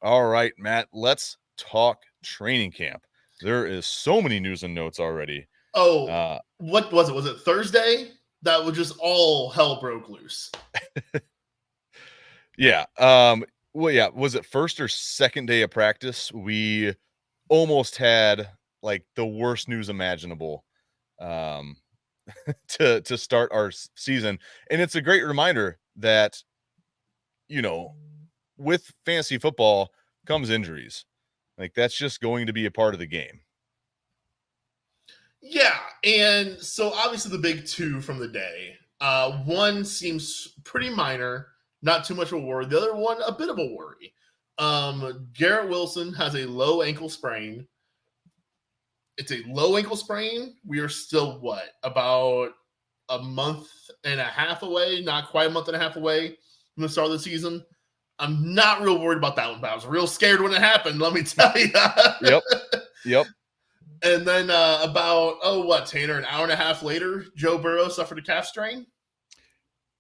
All right, Matt, let's talk training camp. There is so many news and notes already. Oh, Uh, what was it? Was it Thursday? That was just all hell broke loose. yeah. Well, yeah. Was it first or second day of practice? We almost had like the worst news imaginable um, to start our season, and it's a great reminder that you know with fantasy football comes injuries. Like that's just going to be a part of the game. Yeah, and so obviously the big two from the day. One seems pretty minor, not too much of a worry. The other one, a bit of a worry. Garrett Wilson has a low ankle sprain. It's a low ankle sprain. We are still about a month and a half away, not quite a month and a half away from the start of the season. I'm not real worried about that one, but I was real scared when it happened, let me tell you. Yep. Yep. And then Tanner, an hour and a half later, Joe Burrow suffered a calf strain.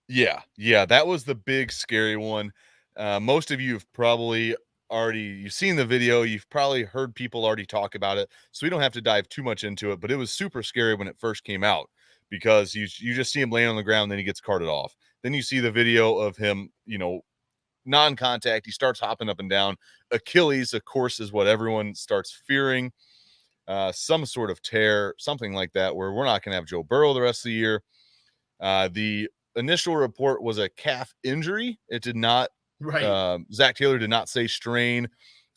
Yeah, that was the big scary one. Most of you have probably you've seen the video, you've probably heard people already talk about it, so we don't have to dive too much into it, but it was super scary when it first came out because you just see him laying on the ground, then he gets carted off. Then you see the video of him, non-contact, he starts hopping up and down. Achilles, of course, is what everyone starts fearing. Some sort of tear, something like that, where we're not going to have Joe Burrow the rest of the year. The initial report was a calf injury. It did not, Right. Zach Taylor did not say strain,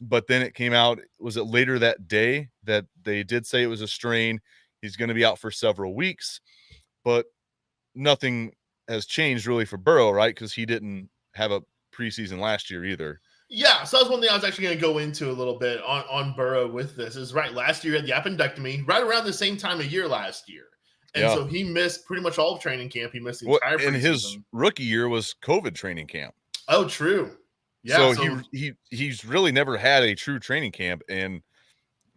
but then it came out, was it later that day that they did say it was a strain? He's going to be out for several weeks, but nothing has changed really for Burrow, right? Because he didn't have a preseason last year either. Yeah, so that's one thing I was actually going to go into a little bit on Burrow with this. Is right, last year he had the appendectomy, right around the same time of year last year. And so he missed pretty much all of training camp. He missed the entire preseason. And his rookie year was COVID training camp. Oh, true. Yeah, so he's really never had a true training camp, and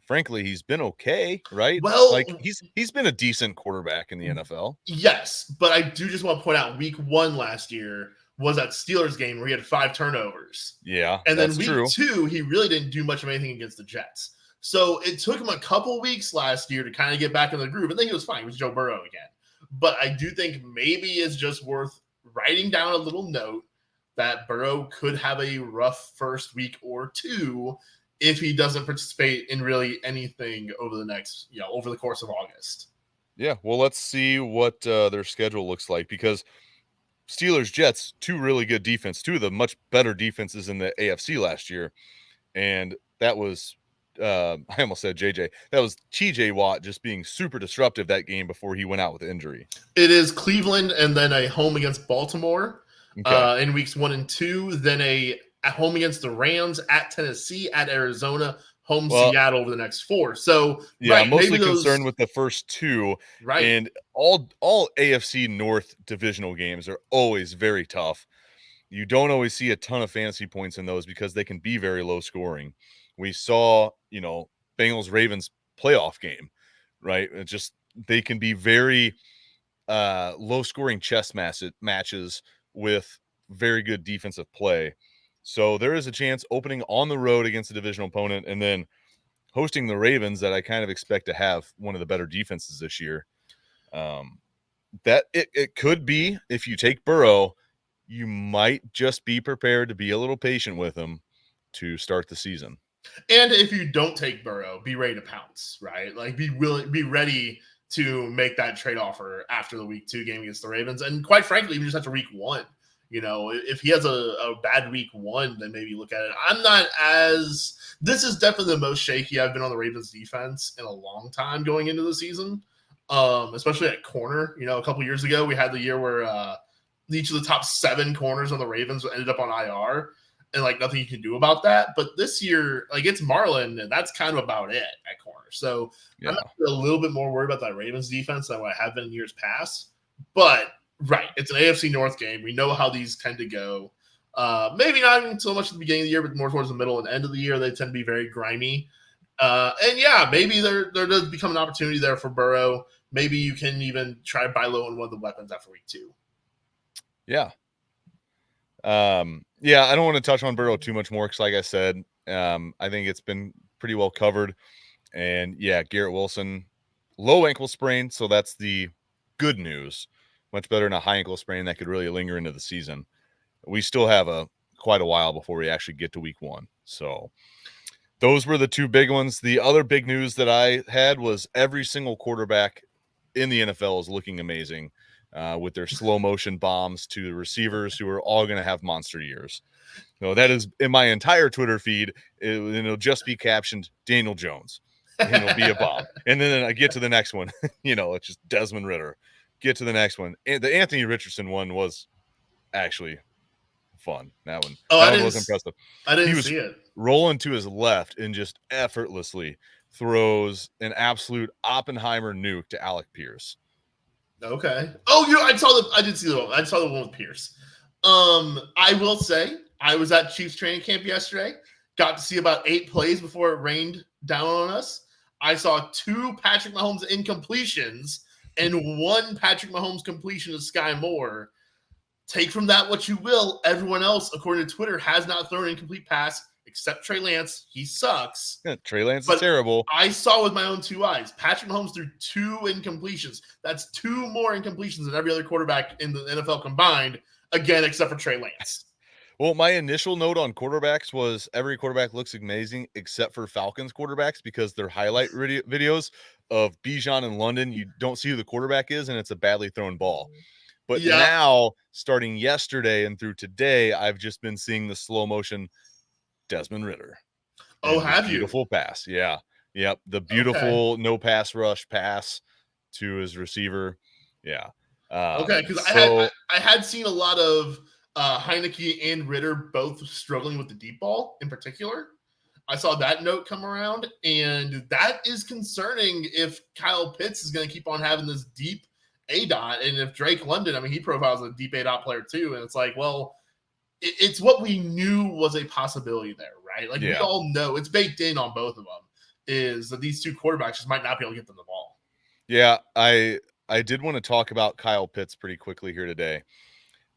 frankly, he's been okay, right? Well, like he's been a decent quarterback in the NFL. Yes, but I do just want to point out week 1 last year was that Steelers game where he had 5 turnovers. Yeah, and then week 2 he really didn't do much of anything against the Jets. So it took him a couple weeks last year to kind of get back in the groove, and then he was fine. It was Joe Burrow again. But I do think maybe it's just worth writing down a little note that Burrow could have a rough first week or two if he doesn't participate in really anything over the course of August. Yeah, well, let's see what their schedule looks like, because Steelers, Jets, 2 really good defense, 2 of the much better defenses in the AFC last year. And that was, I almost said JJ, that was TJ Watt just being super disruptive that game before he went out with injury. It is Cleveland and then a home against Baltimore in weeks 1 and 2, then a home against the Rams, at Tennessee, at Arizona, home Seattle over the next 4. So yeah, right, mostly concerned with the first 2. Right. And all AFC North divisional games are always very tough. You don't always see a ton of fantasy points in those because they can be very low scoring. We saw, Bengals Ravens playoff game, right? It just, they can be very low scoring chess matches with very good defensive play. So there is a chance opening on the road against a divisional opponent and then hosting the Ravens, that I kind of expect to have one of the better defenses this year. That it could be, if you take Burrow, you might just be prepared to be a little patient with him to start the season. And if you don't take Burrow, be ready to pounce, right? Like be ready to make that trade offer after the week 2 game against the Ravens. And quite frankly, even just after week 1, if he has a bad week 1, then maybe look at it. This is definitely the most shaky I've been on the Ravens defense in a long time going into the season, especially at corner. A couple years ago, we had the year where each of the top 7 corners on the Ravens ended up on IR, and nothing you can do about that. But this year, it's Marlon, and that's kind of about it at corner. So I'm a little bit more worried about that Ravens defense than what I have been in years past. But right, it's an AFC North game. We know how these tend to go. Maybe not even so much at the beginning of the year, but more towards the middle and end of the year. They tend to be very grimy. And yeah, maybe there does become an opportunity there for Burrow. Maybe you can even try to buy low on one of the weapons after week 2. Yeah. I don't want to touch on Burrow too much more because, like I said, I think it's been pretty well covered. And yeah, Garrett Wilson, low ankle sprain, so that's the good news. Much better than a high ankle sprain that could really linger into the season. We still have quite a while before we actually get to week 1. So those were the two big ones. The other big news that I had was every single quarterback in the NFL is looking amazing with their slow motion bombs to the receivers who are all going to have monster years. No, that is in my entire Twitter feed. It'll just be captioned Daniel Jones, and it'll be a bomb. And then I get to the next one. It's just Desmond Ridder. Get to the next one. And the Anthony Richardson one was actually fun. That one was impressive. I didn't He was see it. rolling to his left and just effortlessly throws an absolute Oppenheimer nuke to Alec Pierce. Okay. Oh, I did see the one. I saw the one with Pierce. I will say I was at Chiefs training camp yesterday. Got to see about 8 plays before it rained down on us. I saw 2 Patrick Mahomes incompletions and 1 Patrick Mahomes completion to Sky Moore. Take from that what you will. Everyone else, according to Twitter, has not thrown an incomplete pass except Trey Lance. He sucks. Yeah, Trey Lance is terrible. I saw with my own 2 eyes. Patrick Mahomes threw 2 incompletions. That's 2 more incompletions than every other quarterback in the NFL combined, again, except for Trey Lance. Well, my initial note on quarterbacks was every quarterback looks amazing except for Falcons quarterbacks because their highlight videos of Bijan and London, you don't see who the quarterback is, and it's a badly thrown ball. But now, starting yesterday and through today, I've just been seeing the slow motion Desmond Ridder. Oh, have you? Beautiful pass. Yeah. Yep. The beautiful no pass rush pass to his receiver. Yeah. Okay, because I had seen a lot of Heineke and Ridder both struggling with the deep ball in particular. I saw that note come around, and that is concerning if Kyle Pitts is going to keep on having this deep A-dot, and if Drake London, he profiles a deep A-dot player too, and it's like, well, it's what we knew was a possibility there, right? Like, we all know it's baked in on both of them, is that these 2 quarterbacks just might not be able to get them the ball. Yeah, I did want to talk about Kyle Pitts pretty quickly here today.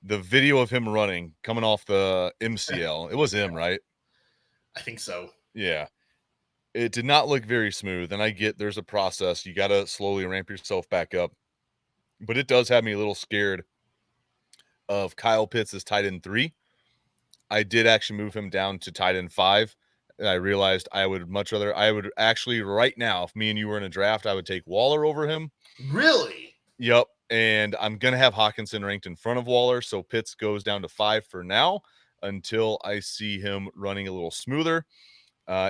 The video of him running, coming off the MCL, it was him, right? I think so. Yeah. It did not look very smooth, and I get there's a process. You got to slowly ramp yourself back up. But it does have me a little scared of Kyle Pitts as tight end 3. I did actually move him down to tight end 5. And I realized I would actually right now, if me and you were in a draft, I would take Waller over him. Really? Yep. And I'm going to have Hawkinson ranked in front of Waller. So Pitts goes down to 5 for now until I see him running a little smoother.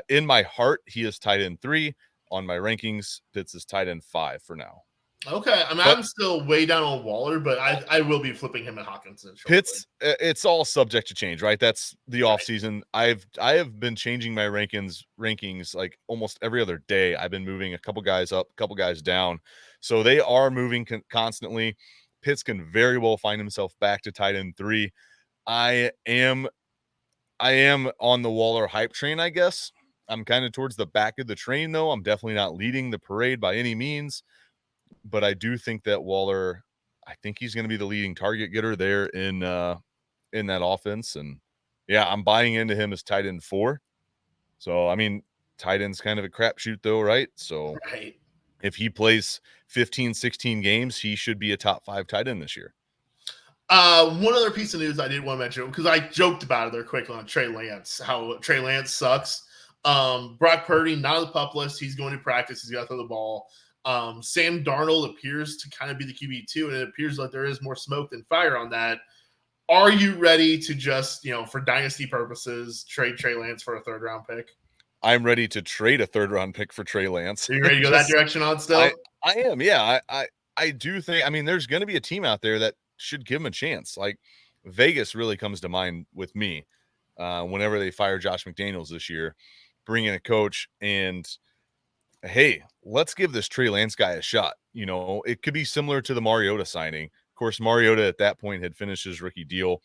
In my heart, he is tight end 3. On my rankings, Pitts is tight end 5 for now. Okay. I'm still way down on Waller, but I will be flipping him at Hawkinson. Pitts, it's all subject to change, right? That's the offseason. I have been changing my rankings like almost every other day. I've been moving a couple guys up, a couple guys down. So they are moving constantly. Pitts can very well find himself back to tight end 3. I am on the Waller hype train, I guess. I'm kind of towards the back of the train, though. I'm definitely not leading the parade by any means. But I do think that Waller, I think he's going to be the leading target getter there in that offense. And yeah, I'm buying into him as tight end 4. So, tight end's kind of a crapshoot though, right? So if he plays 15, 16 games, he should be a top 5 tight end this year. One other piece of news I did want to mention, because I joked about it there quickly on Trey Lance, how Trey Lance sucks. Brock Purdy, not on the pup list. He's going to practice. He's got to throw the ball. Sam Darnold appears to kind of be the QB2, and it appears like there is more smoke than fire on that. Are you ready to just, for dynasty purposes, trade Trey Lance for a 3rd-round pick? I'm ready to trade a 3rd-round pick for Trey Lance. Are you ready to go that direction on still? I am, yeah. I do think, there's going to be a team out there that should give him a chance. Like, Vegas really comes to mind with me whenever they fire Josh McDaniels this year, bring in a coach and – hey, let's give this Trey Lance guy a shot. It could be similar to the Mariota signing. Of course, Mariota at that point had finished his rookie deal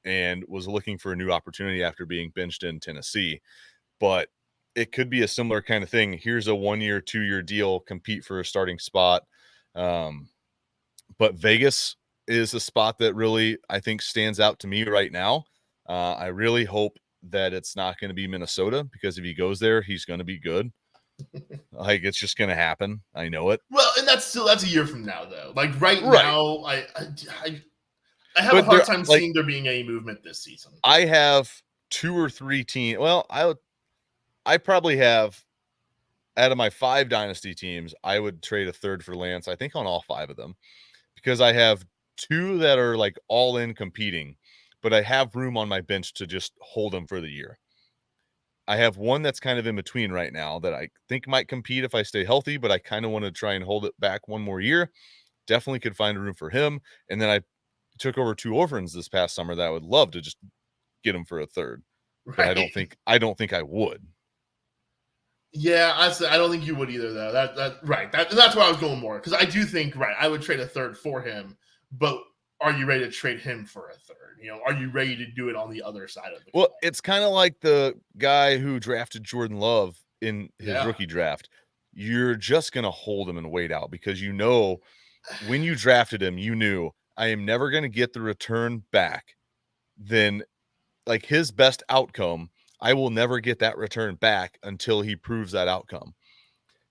and was looking for a new opportunity after being benched in Tennessee. But it could be a similar kind of thing. Here's a 1-year, 2-year deal, compete for a starting spot. But Vegas is a spot that really, I think, stands out to me right now. I really hope that it's not going to be Minnesota, because if he goes there, he's going to be good. Like, it's just going to happen. I know it. Well, and that's a year from now, though. Like right Right. now, I have a hard time seeing there being any movement this season. I have 2 or 3 teams. Well, I probably have, out of my 5 dynasty teams, I would trade a third for Lance, I think, on all 5 of them, because I have 2 that are like all in competing, but I have room on my bench to just hold them for the year. I have one that's kind of in between right now that I think might compete if I stay healthy, but I kind of want to try and hold it back one more year. Definitely could find a room for him. And then I took over 2 orphans this past summer that I would love to just get them for a third, but I don't think I would. Yeah, I don't think you would either, though. That's where I was going more, because I do think I would trade a third for him, but are you ready to trade him for a third? Are you ready to do it on the other side of the coin? It's kind of like the guy who drafted Jordan Love in his rookie draft. You're just gonna hold him and wait out, because when you drafted him, you knew I am never gonna get the return back. Then, like, his best outcome, I will never get that return back until he proves that outcome.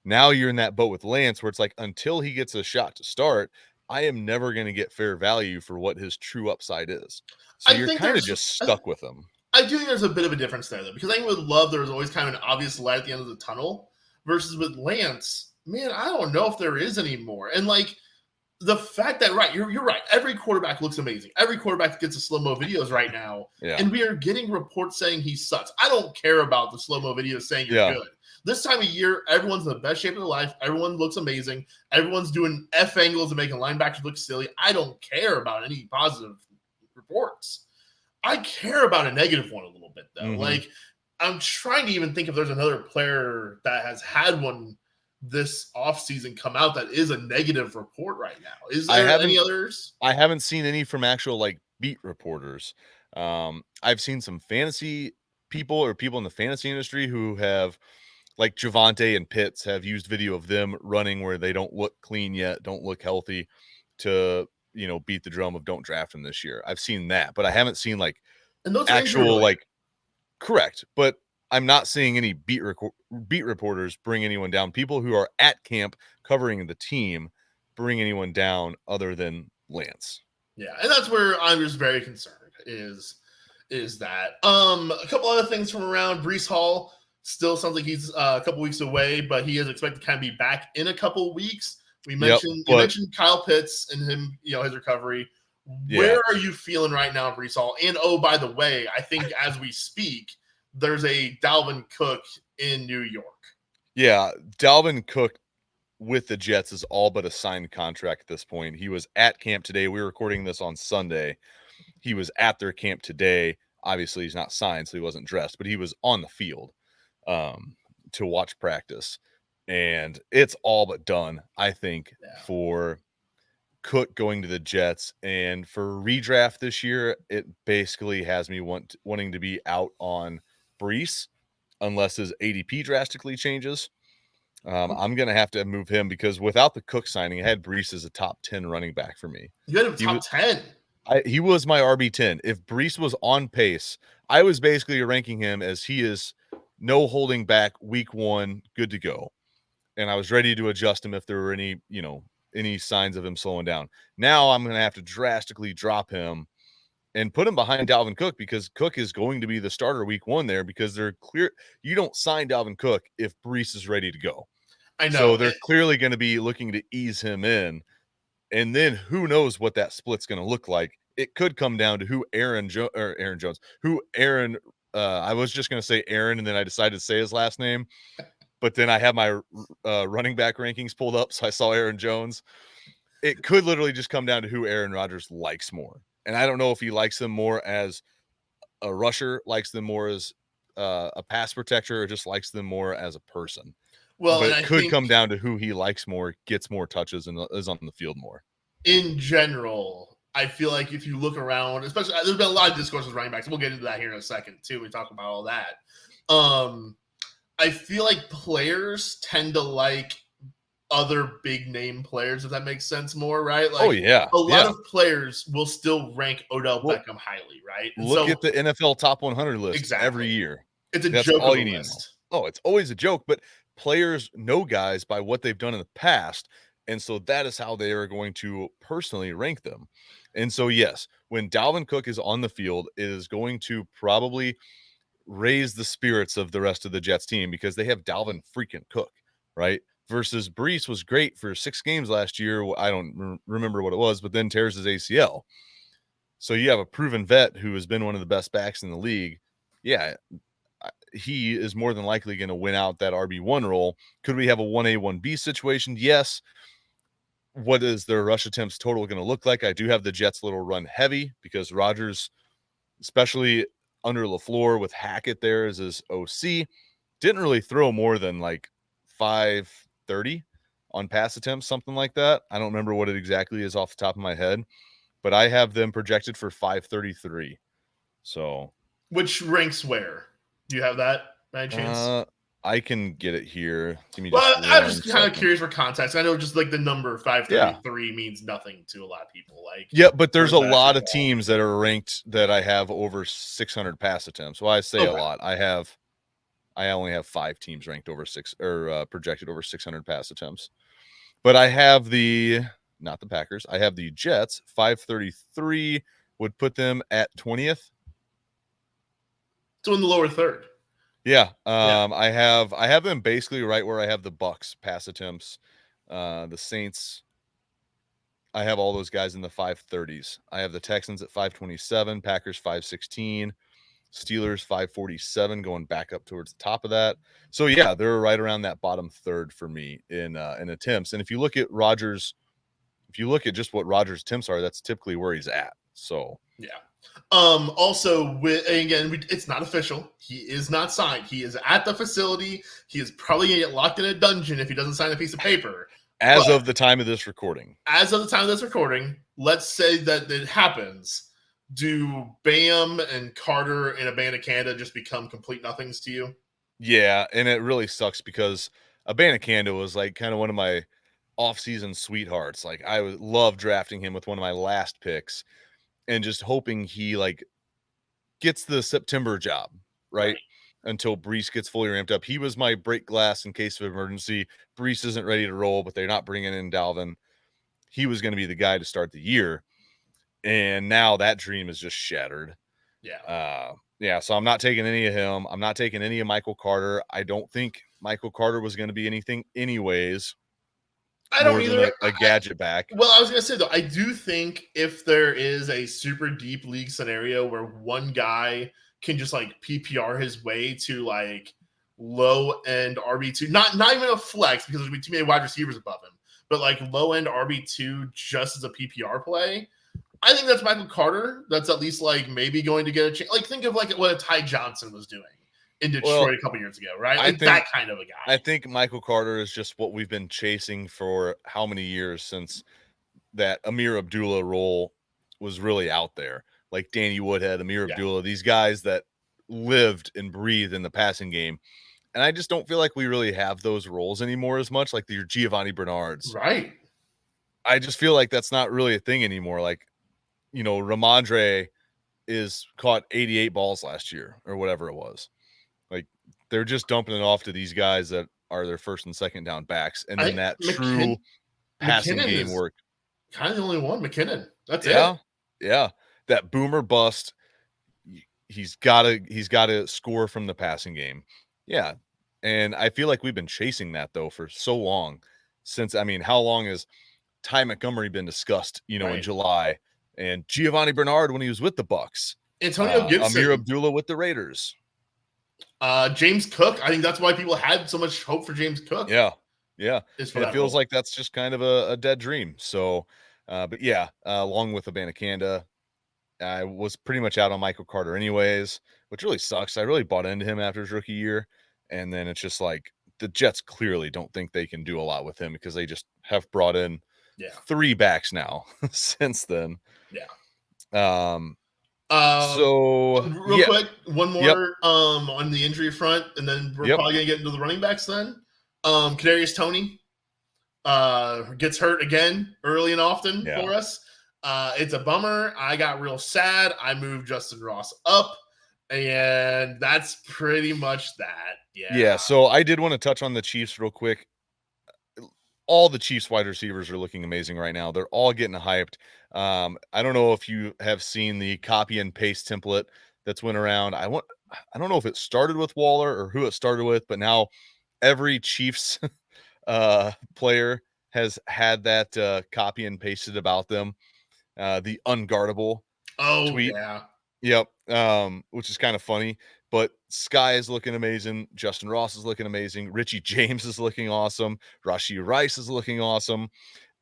Now you're in that boat with Lance, where it's like, until he gets a shot to start, I am never going to get fair value for what his true upside is. So you're kind of just stuck with him. I do think there's a bit of a difference there, though, because I think with Love, there was always kind of an obvious light at the end of the tunnel, versus with Lance, man, I don't know if there is anymore. And like, the fact that, you're right. Every quarterback looks amazing. Every quarterback gets the slow-mo videos right now. Yeah. And we are getting reports saying he sucks. I don't care about the slow-mo videos saying you're good. This time of year, everyone's in the best shape of their life. Everyone looks amazing. Everyone's doing F angles and making linebackers look silly. I don't care about any positive reports. I care about a negative one a little bit, though. Mm-hmm. Like, I'm trying to even think if there's another player that has had one this offseason come out that is a negative report right now. Is there any others? I haven't seen any from actual like beat reporters. I've seen some fantasy people or people in the fantasy industry who have, like Javonte and Pitts, have used video of them running where they don't look clean yet, don't look healthy, to beat the drum of don't draft them this year. I've seen that, but I haven't seen like actual like correct. But I'm not seeing any beat reporters bring anyone down. People who are at camp covering the team bring anyone down other than Lance. Yeah, and that's where I'm just very concerned is that. A couple other things from around. Breece Hall still sounds like he's a couple weeks away, but he is expected to kind of be back in a couple weeks. You mentioned Kyle Pitts and him, his recovery. Yeah. Where are you feeling right now, Breece Hall? And by the way, I think as we speak, there's a Dalvin Cook in New York. Yeah, Dalvin Cook with the Jets is all but a signed contract at this point. He was at camp today. We're recording this on Sunday. He was at their camp today. Obviously, he's not signed, so he wasn't dressed, but he was on the field to watch practice. And it's all but done, I think, for Cook going to the Jets. And for redraft this year, it basically has me wanting to be out on Breece unless his ADP drastically changes. I'm going to have to move him, because without the Cook signing, I had Breece as a top 10 running back for me. You had him top 10? He was my RB10. If Breece was on pace, I was basically ranking him as he is no holding back week 1, good to go. And I was ready to adjust him if there were any signs of him slowing down. Now I'm going to have to drastically drop him and put him behind Dalvin Cook, because Cook is going to be the starter week 1 there, because they're clear. You don't sign Dalvin Cook if Breece is ready to go. I know. So they're clearly going to be looking to ease him in. And then who knows what that split's going to look like. It could come down to who Aaron Jones, I was just going to say Aaron, and then I decided to say his last name. But then I have my running back rankings pulled up, so I saw Aaron Jones. It could literally just come down to who Aaron Rodgers likes more. And I don't know if he likes them more as a rusher, likes them more as a pass protector, or just likes them more as a person. Well, but it could come down to who he likes more, gets more touches, and is on the field more. In general, I feel like if you look around, especially there's been a lot of discourse with running backs. We'll get into that here in a second too. We talk about all that. I feel like players tend to like other big name players, if that makes sense more, right? Oh, Like yeah. a lot Yeah. of players will still rank Odell Well, Beckham highly, right? And look so at the NFL top 100 list every exactly. year. It's a That's joke of all a you need to know. list. Oh, it's always a joke, but players know guys by what they've done in the past. And so that is how they are going to personally rank them. And so, yes, when Dalvin Cook is on the field, it is going to probably raise the spirits of the rest of the Jets team because they have Dalvin freaking Cook, right? Versus Brees was great for 6 games last year. I don't remember what it was, but then tears his ACL. So you have a proven vet who has been one of the best backs in the league. Yeah, he is more than likely going to win out that RB1 role. Could we have a 1A, 1B situation? Yes. What is their rush attempts total going to look like? I do have the Jets a little run heavy because Rodgers, especially under LaFleur with Hackett there as his OC, didn't really throw more than like 530 on pass attempts, something like that. I don't remember what it exactly is off the top of my head, but I have them projected for 533. So, which ranks where? Do you have that by chance? I can get it here. Give me Well, just I'm one just kind of second. curious for context. I know just like the number Yeah. 533 means nothing to a lot of people. Like, Yeah, but there's a for lot of basketball. teams that are ranked that I have over 600 pass attempts. Well, I say a Okay. lot. I only have 5 teams ranked over 6 or projected over 600 pass attempts. But I have not the Packers. I have the Jets. 533 would put them at 20th. So in the lower third. Yeah. Yeah. I have them basically right where I have the Bucks pass attempts. The Saints, I have all those guys in the 530s. I have the Texans at 527, Packers 516, Steelers 547, going back up towards the top of that. So yeah, they're right around that bottom third for me in attempts. And if you look at just what Rodgers' attempts are, that's typically where he's at. So yeah. Also, it's not official. He is not signed. He is at the facility. He is probably gonna get locked in a dungeon if he doesn't sign a piece of paper. as of the time of this recording, let's say that it happens. Do Bam and Carter and Abanikanda just become complete nothings to you? yeah, and it really sucks because Abanikanda was like kind of one of my off-season sweethearts. Like I would love drafting him with one of my last picks and just hoping he like gets the September job, right? Until Brees gets fully ramped up. He was my break glass in case of emergency. Brees isn't ready to roll, but they're not bringing in Dalvin. He was going to be the guy to start the year. And now that dream is just shattered. Yeah. So I'm not taking any of him. I'm not taking any of Michael Carter. I don't think Michael Carter was going to be anything anyways. I don't more either. than a gadget back. Well, I was going to say, though, I do think if there is a super deep league scenario where one guy can just like PPR his way to like low end RB2, not even a flex because there's be too many wide receivers above him, but like low end RB2 just as a PPR play, I think that's Michael Carter. That's at least like maybe going to get a chance. Like think of like what a Ty Johnson was doing in Detroit a couple years ago, right? Like that kind of a guy. I think Michael Carter is just what we've been chasing for how many years since that Amir Abdullah role was really out there. Like Danny Woodhead, Amir Abdullah, these guys that lived and breathed in the passing game. And I just don't feel like we really have those roles anymore as much, like your Giovanni Bernards. Right. I just feel like that's not really a thing anymore. Like, Ramondre is caught 88 balls last year or whatever it was. Like they're just dumping it off to these guys that are their first and second down backs. And then that true passing game work. Kind of the only one, McKinnon. That's it. Yeah. That boomer bust. He's gotta score from the passing game. Yeah. And I feel like we've been chasing that though for so long since, how long has Ty Montgomery been discussed, in July, and Giovanni Bernard when he was with the Bucks, Antonio Gibson, Amir Abdullah with the Raiders, James Cook. I think that's why people had so much hope for James Cook. Yeah. It feels like that's just kind of a dead dream. So, but yeah, along with Abanikanda, I was pretty much out on Michael Carter anyways, which really sucks. I really bought into him after his rookie year. And then it's just like the Jets clearly don't think they can do a lot with him because they just have brought in 3 backs now since then. So real quick, one more on the injury front, and then we're probably gonna get into the running backs then. Kadarius Toney. gets hurt again early and often Yeah. for us. It's a bummer. I got real sad. I moved Justin Ross up, and that's pretty much that. Yeah. Yeah. So I did want to touch on the Chiefs real quick. All the Chiefs wide receivers are looking amazing right now. They're all getting hyped. I don't know if you have seen the copy and paste template that's went around. I don't know if it started with Waller or who it started with, but now every Chiefs player has had that copy and pasted about them. The unguardable Oh tweet. yeah. Yep. Which is kind of funny. But Sky is looking amazing. Justin Ross is looking amazing. Richie James is looking awesome. Rashee Rice is looking awesome.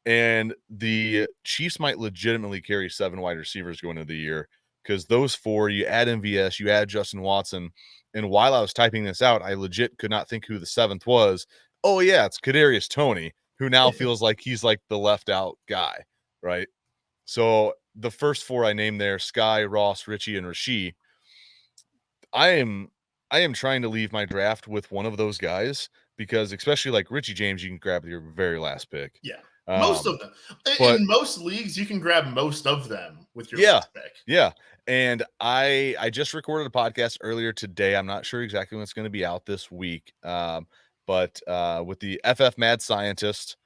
And the Chiefs might legitimately carry 7 wide receivers going into the year because those 4, you add MVS, you add Justin Watson. And while I was typing this out, I legit could not think who the 7th was. Oh, yeah, it's Kadarius Toney, who now feels like he's like the left out guy, right? So the first 4 I named there, Sky, Ross, Richie, and Rashee, I am trying to leave my draft with one of those guys because especially like Richie James, you can grab your very last pick. Yeah. Most Um, of them. but In most leagues, you can grab most of them with your yeah, last pick. yeah. And I just recorded a podcast earlier today. I'm not sure exactly when it's going to be out this week. But with the FF Mad Scientist,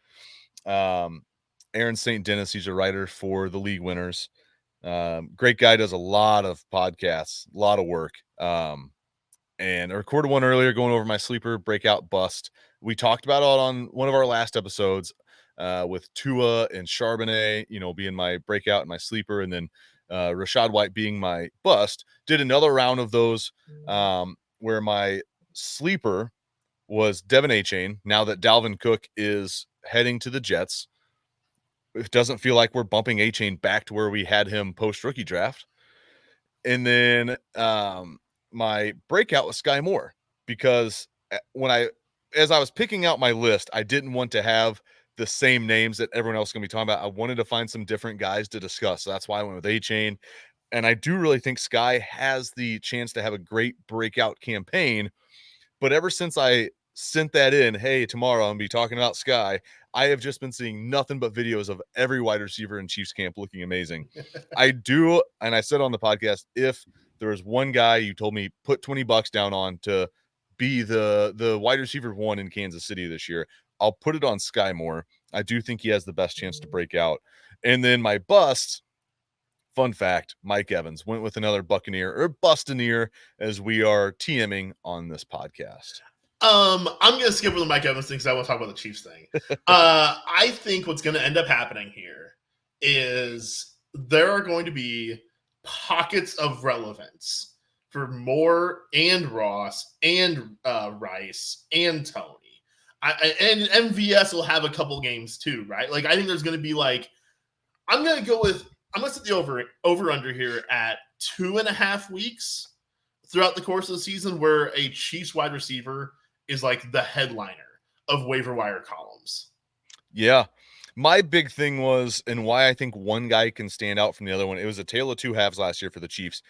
Aaron St. Dennis, he's a writer for the League Winners. Great guy, does a lot of podcasts, a lot of work. And I recorded one earlier going over my sleeper breakout bust. We talked about it on one of our last episodes with Tua and Charbonnet, being my breakout and my sleeper, and then Rashad White being my bust. Did another round of those where my sleeper was Devin Achane. Now that Dalvin Cook is heading to the Jets, it doesn't feel like we're bumping Achane back to where we had him post rookie draft. And then my breakout was Sky Moore because as I was picking out my list, I didn't want to have the same names that everyone else is going to be talking about. I wanted to find some different guys to discuss. So that's why I went with A-Chain. And I do really think Sky has the chance to have a great breakout campaign. But ever since I sent that in, hey, tomorrow I'm going to be talking about Sky, I have just been seeing nothing but videos of every wide receiver in Chiefs camp looking amazing. I do, and I said on the podcast, if there was one guy you told me put $20 down on to be the wide receiver 1 in Kansas City this year, I'll put it on Sky Moore. I do think he has the best chance to break out. And then my bust, fun fact, Mike Evans went with another Buccaneer or Bustaneer as we are TMing on this podcast. I'm gonna skip over the Mike Evans thing because I want to talk about the Chiefs thing. I think what's gonna end up happening here is there are going to be pockets of relevance for Moore and Ross and Rice and Tony. And MVS will have a couple games too, right? Like I think there's gonna be like I'm gonna set the over under here at 2.5 weeks throughout the course of the season where a Chiefs wide receiver is like the headliner of waiver wire columns. Yeah. My big thing was, and why I think one guy can stand out from the other one, it was a tale of two halves last year for the Chiefs.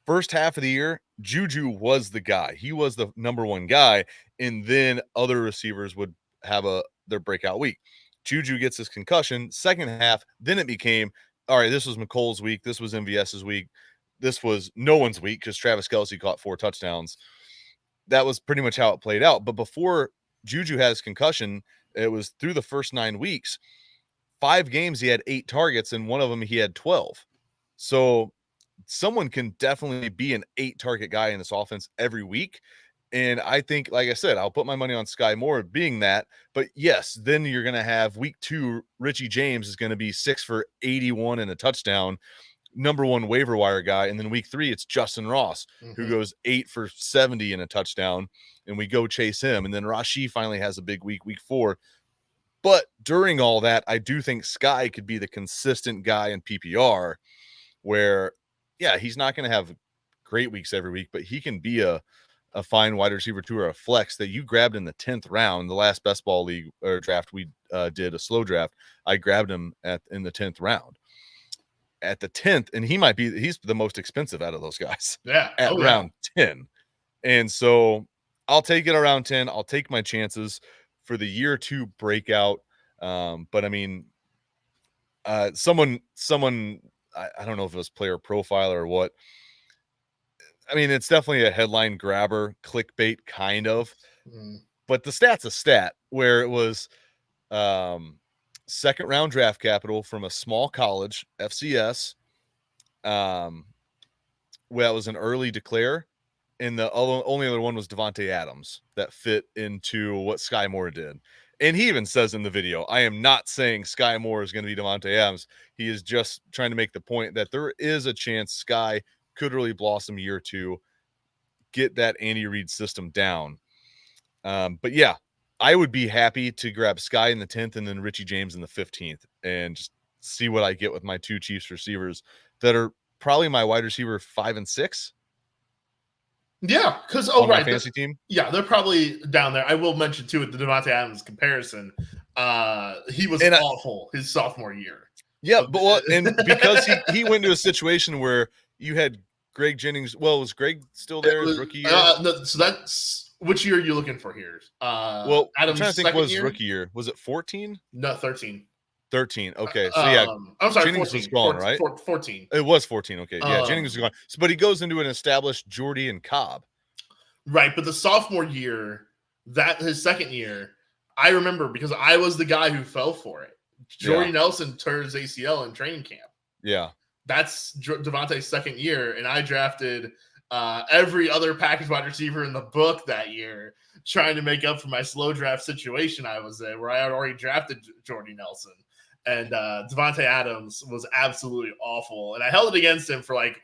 First half of the year, Juju was the guy. He was the number 1 guy, and then other receivers would have their breakout week. Juju gets his concussion. Second half, then it became, all right, this was McColl's week. This was MVS's week. This was no one's week because Travis Kelce caught 4 touchdowns. That was pretty much how it played out. But before Juju had his concussion, it was through the first 9 weeks. 5 games, he had 8 targets, and one of them he had 12. So someone can definitely be an 8 target guy in this offense every week. And I think, like I said, I'll put my money on Sky Moore being that. But yes, then you're going to have week 2, Richie James is going to be 6 for 81 and a touchdown, number 1 waiver wire guy. And then week 3, it's Justin Ross, who goes 8 for 70 and a touchdown, and we go chase him. And then Rashee finally has a big week 4. But during all that, I do think Sky could be the consistent guy in PPR where, yeah, he's not going to have great weeks every week, but he can be a fine wide receiver 2 or a flex that you grabbed in the 10th round. The last best ball league or draft we did, a slow draft, I grabbed him in the 10th round. At the 10th, and he's the most expensive out of those guys. Yeah. At round 10. And so I'll take it around 10. I'll take my chances. for the year 2 breakout. But I mean, someone, I don't know if it was player profile or what. I mean, it's definitely a headline grabber, clickbait kind of, but the stat's a stat where it was second round draft capital from a small college, FCS. Well, it was an early declare, and the only other one was Devontae Adams that fit into what Sky Moore did. And he even says in the video, I am not saying Sky Moore is going to be Devontae Adams. He is just trying to make the point that there is a chance Sky could really blossom year 2, get that Andy Reid system down. But yeah, I would be happy to grab Sky in the 10th and then Richie James in the 15th and just see what I get with my 2 Chiefs receivers that are probably my wide receiver 5 and 6. Yeah, because my fantasy team. Yeah, they're probably down there. I will mention too with the Devontae Adams comparison, he was awful his sophomore year. Yeah, but and because he went into a situation where you had Greg Jennings. Well, was Greg still there his rookie year? No, so that's which year are you looking for here? Well, Adams' I'm trying to think. Was rookie year? Was it 14? No, 13. 13. Okay, so yeah, I'm sorry, Jennings 14, was gone, right? 14. It was 14. Okay, yeah, Jennings was gone. So, but he goes into an established Jordy and Cobb. Right, but the sophomore year, that his second year, I remember because I was the guy who fell for it. Jordy Nelson tore his ACL in training camp. Yeah, that's Devontae's second year, and I drafted every other package wide receiver in the book that year, trying to make up for my slow draft situation I was in, where I had already drafted Jordy Nelson. And Devontae Adams was absolutely awful. And I held it against him for like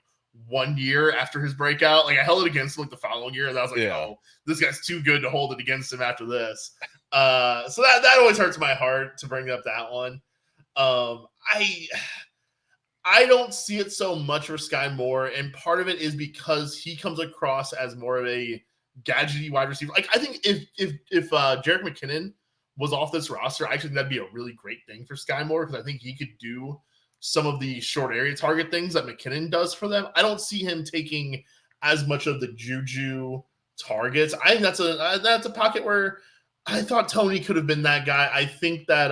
1 year after his breakout. Like I held it against him like the following year. And I was like, oh, this guy's too good to hold it against him after this. So that always hurts my heart to bring up that one. I don't see it so much for Sky Moore. And part of it is because he comes across as more of a gadgety wide receiver. Like I think if Jerick McKinnon was off this roster, I think that'd be a really great thing for Sky Moore because I think he could do some of the short area target things that McKinnon does for them. I don't see him taking as much of the juju targets. I think that's a pocket where I thought Tony could have been that guy. I think that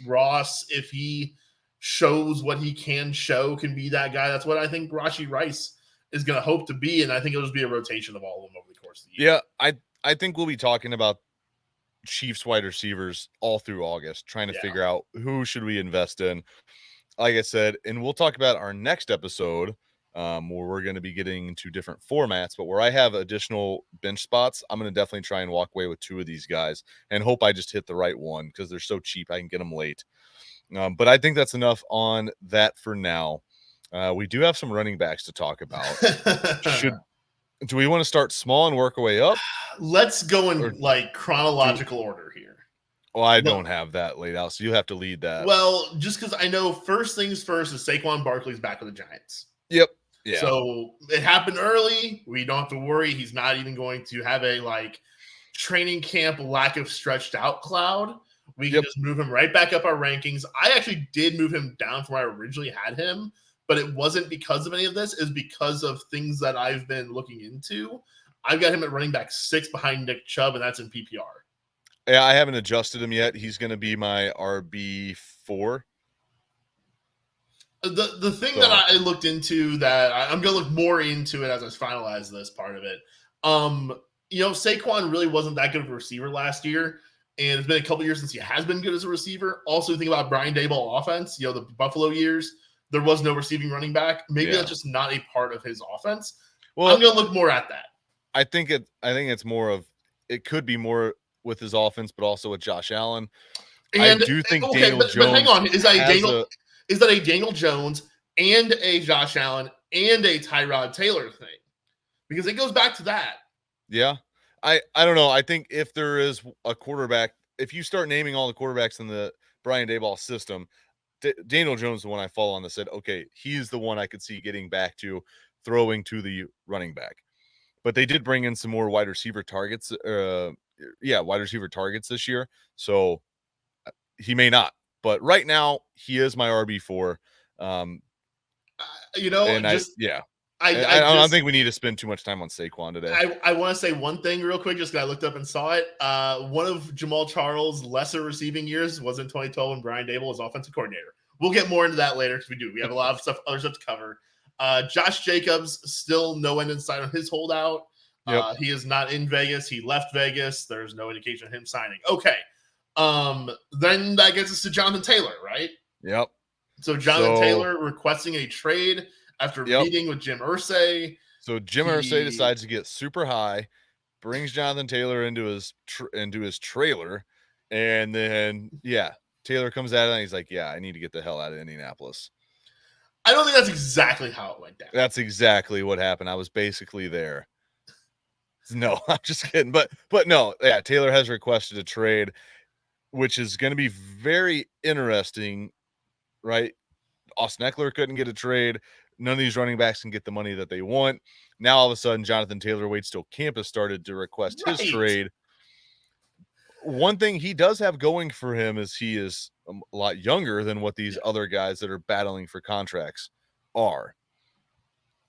Ross, if he shows what he can show, can be that guy. That's what I think Rashee Rice is going to hope to be, and I think it'll just be a rotation of all of them over the course of the year. Yeah, I think we'll be talking about Chiefs wide receivers all through August, trying to figure out who should we invest in. Like I said, and we'll talk about our next episode where we're going to be getting into different formats, but where I have additional bench spots, I'm going to definitely try and walk away with 2 of these guys and hope I just hit the right one because they're so cheap. I can get them late. But I think that's enough on that for now. We do have some running backs to talk about. Do we want to start small and work our way up? Let's go in like chronological order here. Well, I don't have that laid out, so you have to lead that. Well, just because I know first things first is Saquon Barkley's back with the Giants. Yep. Yeah. So it happened early. We don't have to worry. He's not even going to have a like training camp lack of stretched out cloud. We can just move him right back up our rankings. I actually did move him down from where I originally had him, but it wasn't because of any of this. It's because of things that I've been looking into. I've got him at running back 6 behind Nick Chubb, and that's in PPR. Yeah, I haven't adjusted him yet. He's going to be my RB4. The thing that I looked into that I'm going to look more into it as I finalize this part of it. Saquon really wasn't that good of a receiver last year, and it's been a couple years since he has been good as a receiver. Also, think about Brian Daboll offense. The Buffalo years, there was no receiving running back. Maybe that's just not a part of his offense. Well, I'm going to look more at that. I think it's more of it could be more with his offense, but also with Josh Allen. And I do think Daniel Jones. But hang on, is that a Daniel Jones and a Josh Allen and a Tyrod Taylor thing? Because it goes back to that. Yeah, I don't know. I think if there is a quarterback, if you start naming all the quarterbacks in the Brian Daboll system, Daniel Jones is the one I fall on that said, okay, he's the one I could see getting back to throwing to the running back. But they did bring in some more wide receiver targets. Wide receiver targets this year. So he may not. But right now, he is my RB4. I I don't just think we need to spend too much time on Saquon today. I want to say one thing real quick, just because I looked up and saw it. One of Jamal Charles' lesser receiving years was in 2012 when Brian Dable was offensive coordinator. We'll get more into that later because we have a lot of other stuff to cover. Josh Jacobs still no end in sight on his holdout. Yep. He is not in Vegas. He left Vegas. There's no indication of him signing. Okay. Then that gets us to Jonathan Taylor, right? Yep. So Jonathan Taylor requesting a trade after meeting with Jim Irsay. So Jim Irsay decides to get super high, brings Jonathan Taylor into his trailer, and then Taylor comes out and he's like, "Yeah, I need to get the hell out of Indianapolis." I don't think that's exactly how it went down. That's exactly what happened. I was basically there. No, I'm just kidding. But no, yeah, Taylor has requested a trade, which is going to be very interesting, right? Austin Eckler couldn't get a trade. None of these running backs can get the money that they want. Now, all of a sudden, Jonathan Taylor waits till camp has started to request his trade. One thing he does have going for him is he is a lot younger than what these other guys that are battling for contracts are.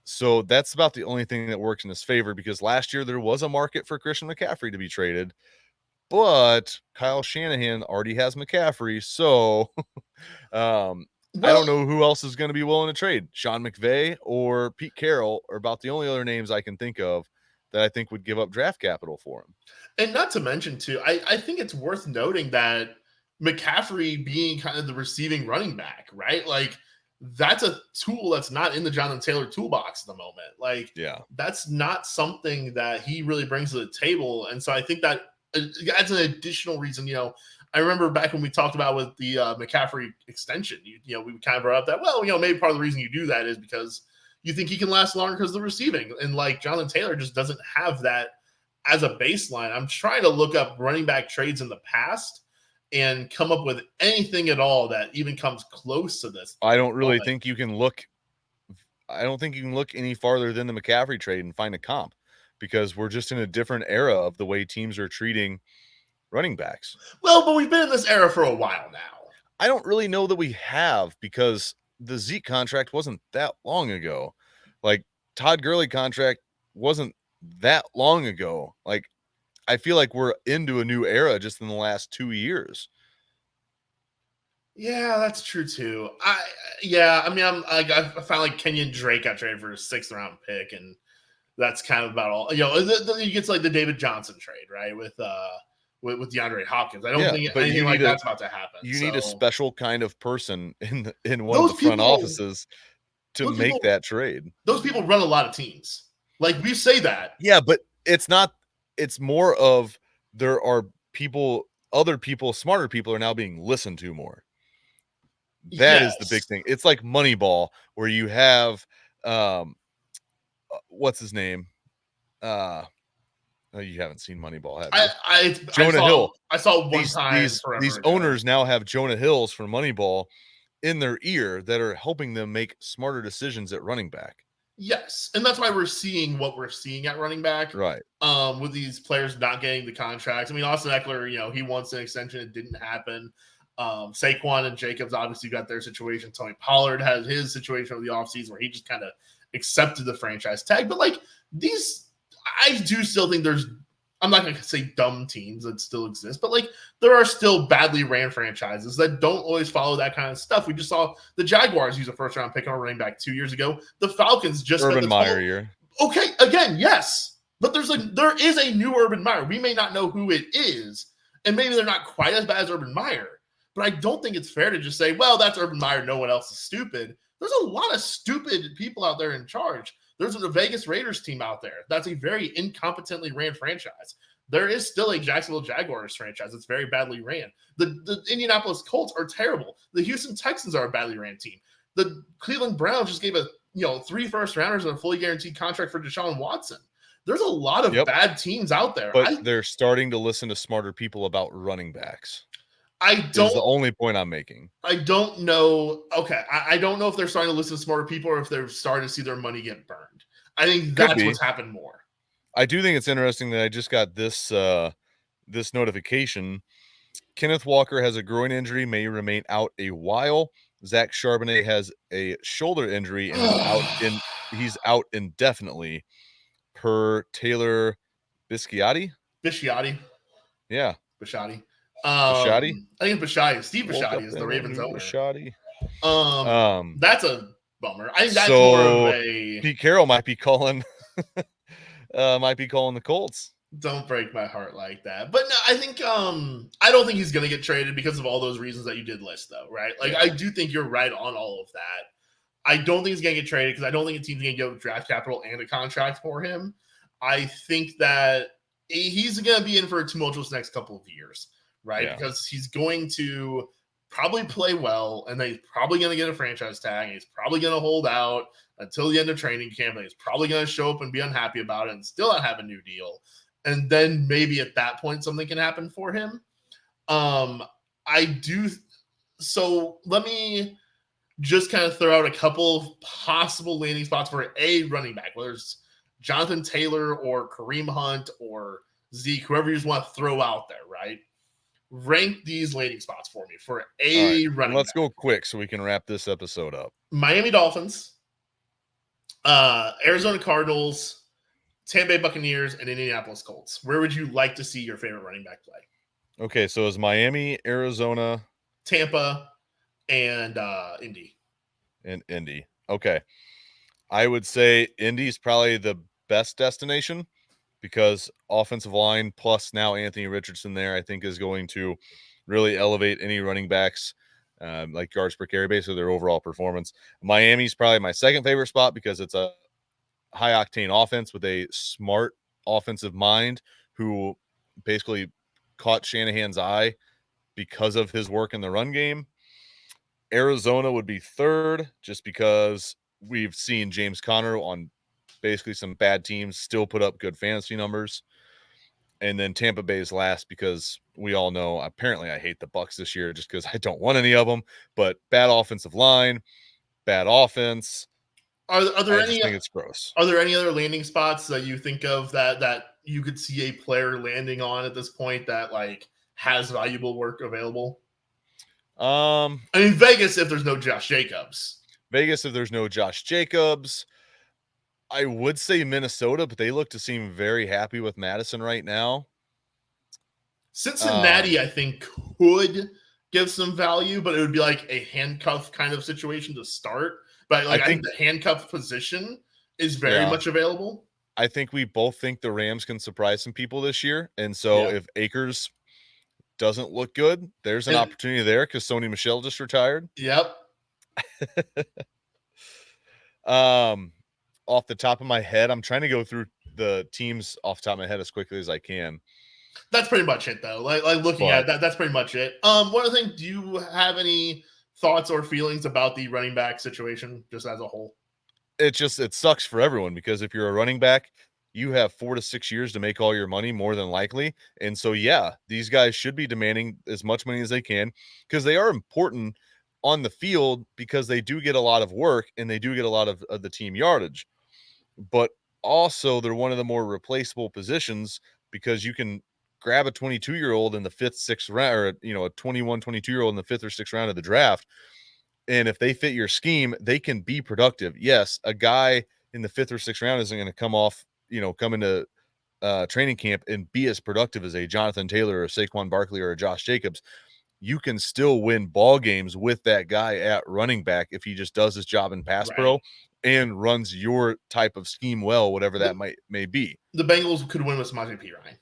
So that's about the only thing that works in his favor, because last year there was a market for Christian McCaffrey to be traded, but Kyle Shanahan already has McCaffrey. So I don't know who else is going to be willing to trade. Sean McVay or Pete Carroll are about the only other names I can think of that I think would give up draft capital for him. And not to mention, too, I think it's worth noting that McCaffrey being kind of the receiving running back, right? Like, that's a tool that's not in the Jonathan Taylor toolbox at the moment. Like, that's not something that he really brings to the table. And so I think that adds an additional reason. I remember back when we talked about with the McCaffrey extension, we kind of brought up that, maybe part of the reason you do that is because you think he can last longer because of the receiving. And like Jonathan Taylor just doesn't have that as a baseline. I'm trying to look up running back trades in the past and come up with anything at all that even comes close to this. I don't really think you can look. I don't think you can look any farther than the McCaffrey trade and find a comp, because we're just in a different era of the way teams are treating running backs. Well, but we've been in this era for a while now. I don't really know that we have, because the Zeke contract wasn't that long ago. Like, Todd Gurley contract wasn't that long ago. Like, I feel like we're into a new era just in the last 2 years. Yeah, that's true too. I found like Kenyon Drake got traded for a 6th round pick, and that's kind of about all. You get to like the David Johnson trade, right? With DeAndre Hopkins. I don't think anything like that's about to happen. You need a special kind of person in one of the front offices to make that trade. Those people run a lot of teams. Like, we say that. Yeah, but it's not. It's more of there are other people, smarter people are now being listened to more. That is the big thing. It's like Moneyball, where you have what's his name? You haven't seen Moneyball, have you? Jonah Hill. I saw one time. These owners now have Jonah Hills from Moneyball in their ear that are helping them make smarter decisions at running back. Yes, and that's why we're seeing what we're seeing at running back, right? With these players not getting the contracts. I mean, Austin Eckler, he wants an extension. It didn't happen. Saquon and Jacobs obviously got their situation. Tony Pollard has his situation over the offseason where he just kind of accepted the franchise tag. But like these, I do still think I'm not going to say dumb teams that still exist, but like there are still badly ran franchises that don't always follow that kind of stuff. We just saw the Jaguars use a 1st round pick on a running back 2 years ago. The Falcons just Urban Meyer year. Okay, again, yes, but there is a new Urban Meyer. We may not know who it is, and maybe they're not quite as bad as Urban Meyer. But I don't think it's fair to just say, well, that's Urban Meyer. No one else is stupid. There's a lot of stupid people out there in charge. There's a Vegas Raiders team out there. That's a very incompetently ran franchise. There is still a Jacksonville Jaguars franchise that's very badly ran. The Indianapolis Colts are terrible. The Houston Texans are a badly ran team. The Cleveland Browns just gave 3 first-rounders and a fully guaranteed contract for Deshaun Watson. There's a lot of bad teams out there. But they're starting to listen to smarter people about running backs. That's the only point I'm making. I don't know. Okay. I don't know if they're starting to listen to smarter people or if they're starting to see their money get burned. I think that's what's happened more. I do think it's interesting that I just got this notification. Kenneth Walker has a groin injury, may remain out a while. Zach Charbonnet has a shoulder injury and is out he's out indefinitely per Taylor Bisciotti. Bisciotti. Yeah. Bisciotti. Bisciotti. I think Bisciotti. Steve Woke Bisciotti up is the and I Ravens knew owner. Bisciotti. Um, That's a bummer. I think that's more of so a Pete Carroll might be calling the Colts. don't break my heart like that. But no, I think I don't think he's gonna get traded because of all those reasons that you did list, though, right? Like Yeah. I do think you're right on all of that. I don't think he's gonna get traded because I don't think a team's gonna give draft capital and a contract for him. I think that he's gonna be in for a tumultuous next couple of years, right? Yeah. Because he's going to probably play well, and then he's probably gonna get a franchise tag, and he's probably gonna hold out until the end of training camp, and he's probably gonna show up and be unhappy about it and still not have a new deal. And then maybe at that point something can happen for him. I do. So let me just kind of throw out a couple of possible landing spots for a running back, whether it's Jonathan Taylor or Kareem Hunt or Zeke, whoever you just want to throw out there, right? Rank these landing spots for me for a running Let's back. go quick so we can wrap this episode up. Miami Dolphins, Arizona Cardinals, Tampa Bay Buccaneers, and Indianapolis Colts. Where would you like to see your favorite running back play? Okay, so is Miami, Arizona, Tampa, and Indy. and Indy. Okay. I would say Indy's probably the best destination because offensive line plus now Anthony Richardson there, I think, is going to really elevate any running backs like yards per carry, basically their overall performance. Miami's probably my second favorite spot because it's a high octane offense with a smart offensive mind who basically caught Shanahan's eye because of his work in the run game. Arizona would be third just because we've seen James Conner on basically some bad teams still put up good fantasy numbers. And then Tampa Bay is last because we all know apparently I hate the Bucs this year just because I don't want any of them. But bad offensive line, bad offense. Are there I any? just think it's gross. Are there any other landing spots that you think of that you could see a player landing on at this point that like has valuable work available? I mean, Vegas if there's no Josh Jacobs. Vegas if there's no Josh Jacobs. I would say Minnesota, but they look to seem very happy with Madison right now. Cincinnati, I think, could give some value, but it would be like a handcuff kind of situation to start. But like I think the handcuff position is very much available. I think we both think the Rams can surprise some people this year. And so if Akers doesn't look good, there's an opportunity there because Sony Michel just retired. Yep. Off the top of my head, I'm trying to go through the teams off the top of my head as quickly as I can. That's pretty much it, though. Like looking at that, that's pretty much it. One other thing, do you have any thoughts or feelings about the running back situation just as a whole? It sucks for everyone because if you're a running back, you have 4 to 6 years to make all your money more than likely. And so, these guys should be demanding as much money as they can because they are important on the field because they do get a lot of work and they do get a lot of the team yardage. But also they're one of the more replaceable positions because you can grab a 22-year-old in the 5th, 6th round, or a 21, 22-year-old in the 5th or 6th round of the draft. And if they fit your scheme, they can be productive. Yes, a guy in the 5th or 6th round isn't going to come into training camp and be as productive as a Jonathan Taylor or a Saquon Barkley or a Josh Jacobs. You can still win ball games with that guy at running back if he just does his job in pass pro and runs your type of scheme well, whatever that may be. The Bengals could win with Samaje Perine.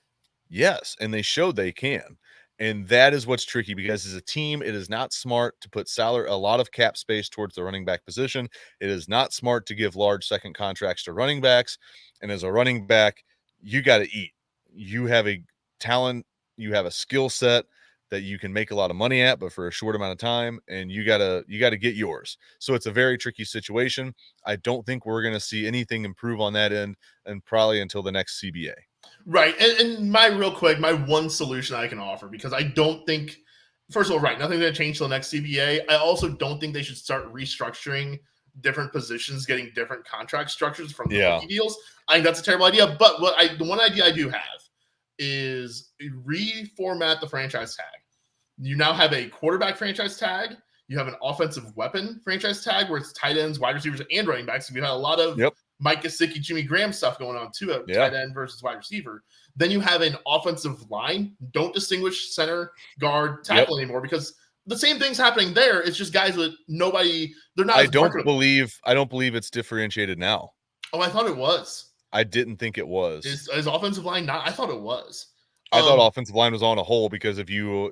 Yes, and they showed they can. And that is what's tricky because as a team, it is not smart to put a lot of cap space towards the running back position. It is not smart to give large second contracts to running backs. And as a running back, you got to eat. You have a talent, you have a skill set that you can make a lot of money at, but for a short amount of time, and you gotta get yours. So it's a very tricky situation. I don't think we're gonna see anything improve on that end, and probably until the next CBA. Right. And my one solution I can offer, because I don't think, first of all, nothing's going to change till the next CBA. I also don't think they should start restructuring different positions, getting different contract structures from the rookie deals. I think that's a terrible idea. But the one idea I do have is reformat the franchise tag. You now have a quarterback franchise tag. You have an offensive weapon franchise tag where it's tight ends, wide receivers, and running backs. You had a lot of Mike Gesicki, Jimmy Graham stuff going on too at tight end versus wide receiver. Then you have an offensive line. Don't distinguish center, guard, tackle anymore because the same thing's happening there. It's just guys with nobody. They're not. I don't believe it's differentiated now. Oh, I thought it was. I didn't think it was. Is offensive line not? I thought it was. I thought offensive line was on a whole because if you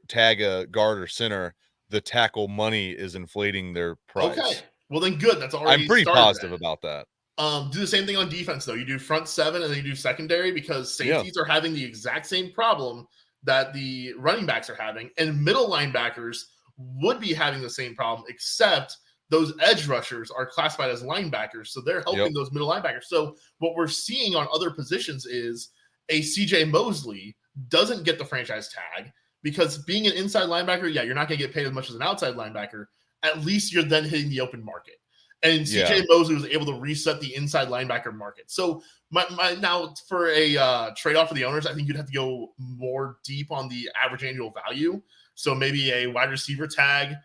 tag a guard or center, the tackle money is inflating their price. Okay. Well, then good. That's already. I'm pretty positive about that. Do the same thing on defense, though. You do front seven and then you do secondary because safeties are having the exact same problem that the running backs are having. And middle linebackers would be having the same problem, except those edge rushers are classified as linebackers. So they're helping those middle linebackers. So what we're seeing on other positions is a CJ Mosley doesn't get the franchise tag because being an inside linebacker, you're not going to get paid as much as an outside linebacker. At least you're then hitting the open market. And CJ Mosley was able to reset the inside linebacker market. So now for a trade-off for the owners, I think you'd have to go more deep on the average annual value. So maybe a wide receiver tag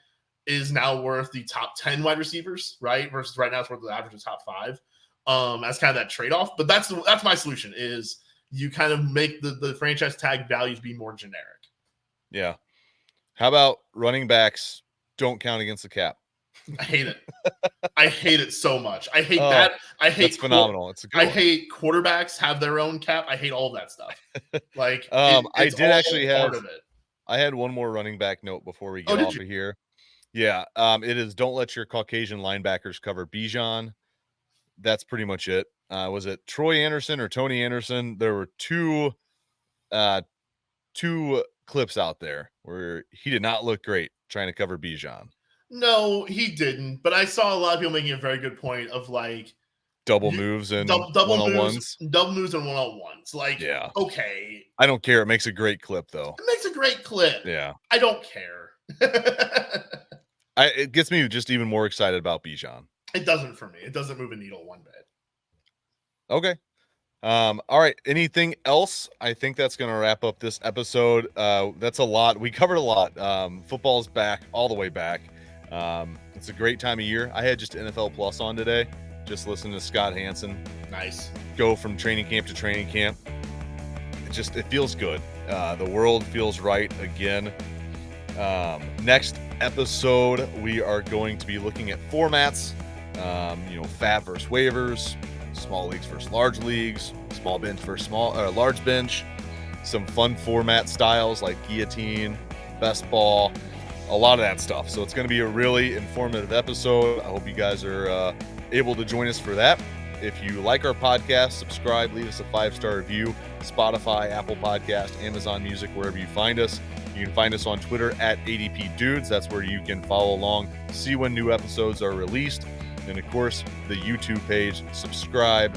is now worth the top 10 wide receivers, right? Versus right now it's worth the average of top 5. As kind of that trade-off. But that's my solution is you kind of make the franchise tag values be more generic. Yeah. How about running backs don't count against the cap? I hate it. I hate it so much. I hate that. I hate it's phenomenal. It's a good I one. hate quarterbacks have their own cap. I hate all of that stuff. Like I did actually have part of it. I had one more running back note before we get off of here. Yeah. It is don't let your Caucasian linebackers cover Bijan. That's pretty much it. Was it Troy Anderson or Tony Anderson? There were two clips out there where he did not look great trying to cover Bijan. No, he didn't. But I saw a lot of people making a very good point of like double moves and one-on-ones. Double moves and one-on-ones. Like, okay. I don't care. It makes a great clip, though. It makes a great clip. Yeah. I don't care. It gets me just even more excited about Bijan. It doesn't for me. It doesn't move a needle one bit. Okay. All right. Anything else? I think that's going to wrap up this episode. That's a lot. We covered a lot. Football's back, all the way back. It's a great time of year. I had just NFL Plus on today, just listening to Scott Hansen. Nice. Go from training camp to training camp. It feels good. The world feels right again. Next episode, we are going to be looking at formats, fab versus waivers, small leagues versus large leagues, small bench versus large bench, some fun format styles like guillotine, best ball, a lot of that stuff. So it's going to be a really informative episode. I hope you guys are able to join us for that. If you like our podcast, subscribe, leave us a 5-star review, Spotify, Apple Podcast, Amazon Music, wherever you find us. You can find us on Twitter at ADP Dudes. That's where you can follow along, see when new episodes are released. And of course, the YouTube page, subscribe,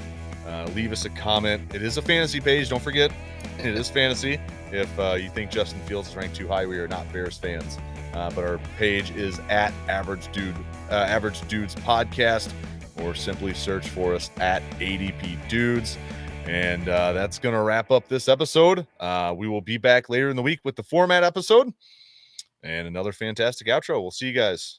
leave us a comment. It is a fantasy page. Don't forget, it is fantasy. If you think Justin Fields is ranked too high, we are not Bears fans. But our page is at Average Dudes Podcast, or simply search for us at ADP Dudes. And that's going to wrap up this episode. We will be back later in the week with the format episode and another fantastic outro. We'll see you guys.